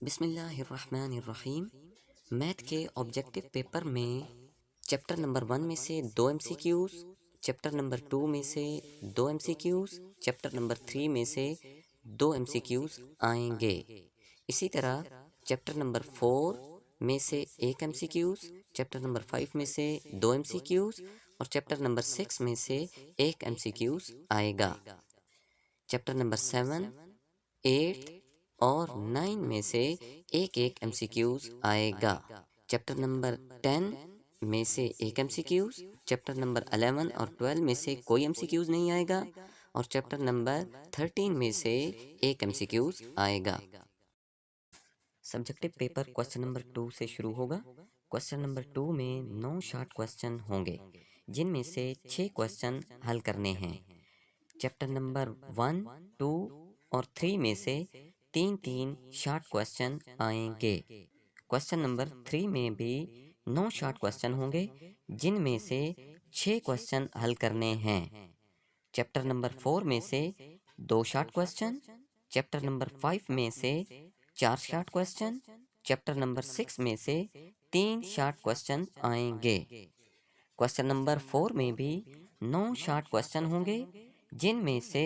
बिस्मिल्लाहिर्रहमानिर्रहीम। मैथ के objective paper में चैप्टर नंबर 1 में से 2 एमसीक्यूज़, चैप्टर नंबर 2 में से 2 एमसीक्यूज़, चैप्टर नंबर 3 में से 2 एमसीक्यूज़ आएंगे। इसी तरह चैप्टर नंबर 4 में से 1 एमसीक्यूज़, चैप्टर नंबर 5 में से 2 एमसीक्यूज़ और चैप्टर नंबर 6 में से 1 एमसीक्यूज़ आएगा। चैप्टर नंबर 7, 8 और 9 में से एक एक एमसीक्यूज़ आएगा। चैप्टर नंबर 10 में से एक एमसीक्यूज़, चैप्टर नंबर 11 और 12 में से कोई एमसीक्यूज़ नहीं आएगा और चैप्टर नंबर 13 में से एक एमसीक्यूज़ आएगा। सब्जेक्टिव पेपर क्वेश्चन नंबर 2 से शुरू होगा। क्वेश्चन नंबर 2 में 9 शॉर्ट क्वेश्चन होंगे, जिनमें से 6 क्वेश्चन हल करने हैं। चैप्टर नंबर 1, 2 और 3 में से 3 शॉर्ट क्वेश्चन आएंगे। क्वेश्चन नंबर 3 में भी 9 शॉर्ट क्वेश्चन होंगे, जिनमें से 6 क्वेश्चन हल करने हैं। चैप्टर नंबर 4 में से 2 शॉर्ट क्वेश्चन, चैप्टर नंबर 5 में से 4 शॉर्ट क्वेश्चन, चैप्टर नंबर 6 में से 3 शॉर्ट क्वेश्चन आएंगे। क्वेश्चन नंबर 4 में भी 9 शॉर्ट क्वेश्चन होंगे, जिनमें से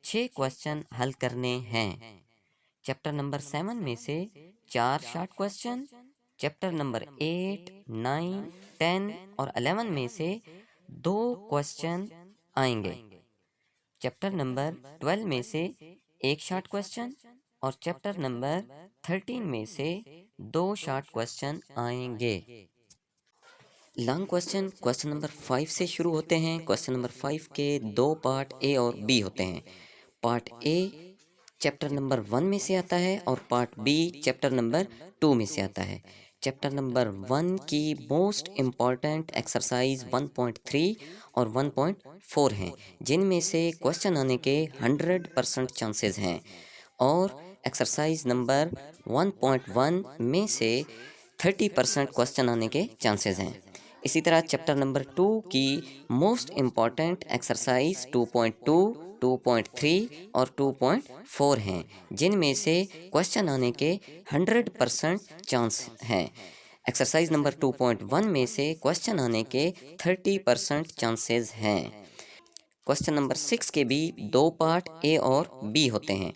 6 क्वेश्चन हल करने हैं। चैप्टर नंबर 7 में से 4 शॉर्ट क्वेश्चन, चैप्टर नंबर 8, 9, 10 और 11 में से 2 क्वेश्चन आएंगे। चैप्टर नंबर 12 में से 1 शॉर्ट क्वेश्चन और चैप्टर नंबर 13 में से 2 शॉर्ट क्वेश्चन आएंगे। लॉन्ग क्वेश्चन क्वेश्चन नंबर 5 से शुरू होते हैं। क्वेश्चन नंबर 5 के 2 पार्ट ए और बी होते हैं। पार्ट ए चैप्टर नंबर 1 में से आता है और पार्ट बी चैप्टर नंबर 2 में से आता है। चैप्टर नंबर 1 की मोस्ट इम्पॉर्टेंट एक्सरसाइज 1.3 और 1.4 हैं, जिनमें से क्वेश्चन आने के 100% चांसेस हैं और एक्सरसाइज नंबर 1.1 में से 30% क्वेश्चन आने के चांसेस हैं। इसी तरह चैप्टर नंबर 2 की मोस्ट इम्पॉर्टेंट एक्सरसाइज 2.2, 2.3 और 2.4 हैं, जिनमें से क्वेश्चन आने के 100% चांस हैं। एक्सरसाइज नंबर 2.1 में से क्वेश्चन आने के 30% चांसेस हैं। क्वेश्चन नंबर 6 के भी 2 पार्ट ए और बी होते हैं।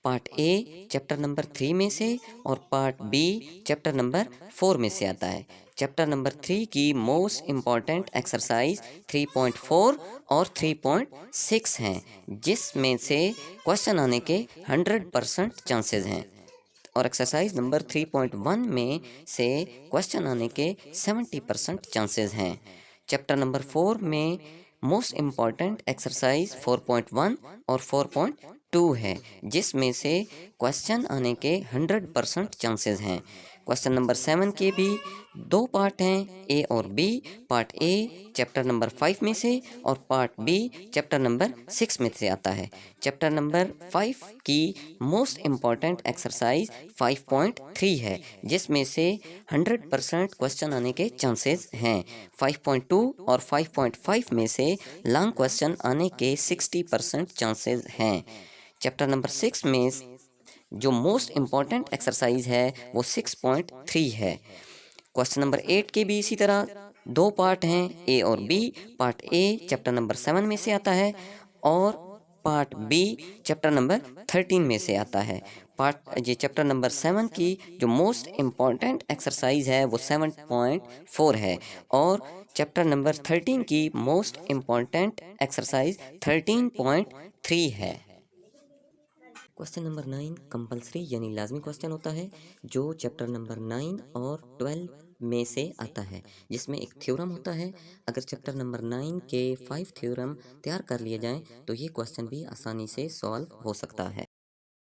पार्ट ए चैप्टर नंबर 3 में से और पार्ट बी चैप्टर नंबर 4 में से आता है। चैप्टर नंबर 3 की मोस्ट इम्पॉर्टेंट एक्सरसाइज 3.4 और 3.6 हैं, जिसमें से क्वेश्चन आने के 100% चांसेस हैं और एक्सरसाइज नंबर 3.1 में से क्वेश्चन आने के 70% चांसेस हैं। चैप्टर नंबर 4 में मोस्ट इम्पॉर्टेंट एक्सरसाइज 4.1 और 4.2 है, जिसमें से क्वेश्चन आने के 100% चांसेस हैं। क्वेश्चन नंबर 7 के भी 2 पार्ट हैं, ए और B. Part A chapter number 5 में से और पार्ट बी चैप्टर नंबर 6 में से आता है। चैप्टर नंबर 5 की मोस्ट इम्पॉर्टेंट एक्सरसाइज 5.3 है, जिसमें से 100% क्वेश्चन आने के चांसेस हैं। 5.2 और 5.5 में से लॉन्ग क्वेश्चन आने के 60% चांसेस हैं। चैप्टर नंबर 6 में जो मोस्ट इम्पॉर्टेंट एक्सरसाइज है वो 6.3 है। क्वेश्चन नंबर 8 के भी इसी तरह 2 पार्ट हैं, ए और B. Part A chapter number 7 में से आता है और पार्ट बी चैप्टर नंबर 13 में से आता है। ये चैप्टर नंबर 7 की जो मोस्ट इम्पॉर्टेंट एक्सरसाइज है वो 7.4 है और चैप्टर नंबर 13 की मोस्ट इम्पॉर्टेंट एक्सरसाइज 13.3 है। क्वेश्चन नंबर 9 कंपलसरी यानी लाजमी क्वेश्चन होता है, जो चैप्टर नंबर 9 और 12 में से आता है, जिसमें एक थ्योरम होता है। अगर चैप्टर नंबर 9 के 5 थ्योरम तैयार कर लिए जाएं तो ये क्वेश्चन भी आसानी से सॉल्व हो सकता है।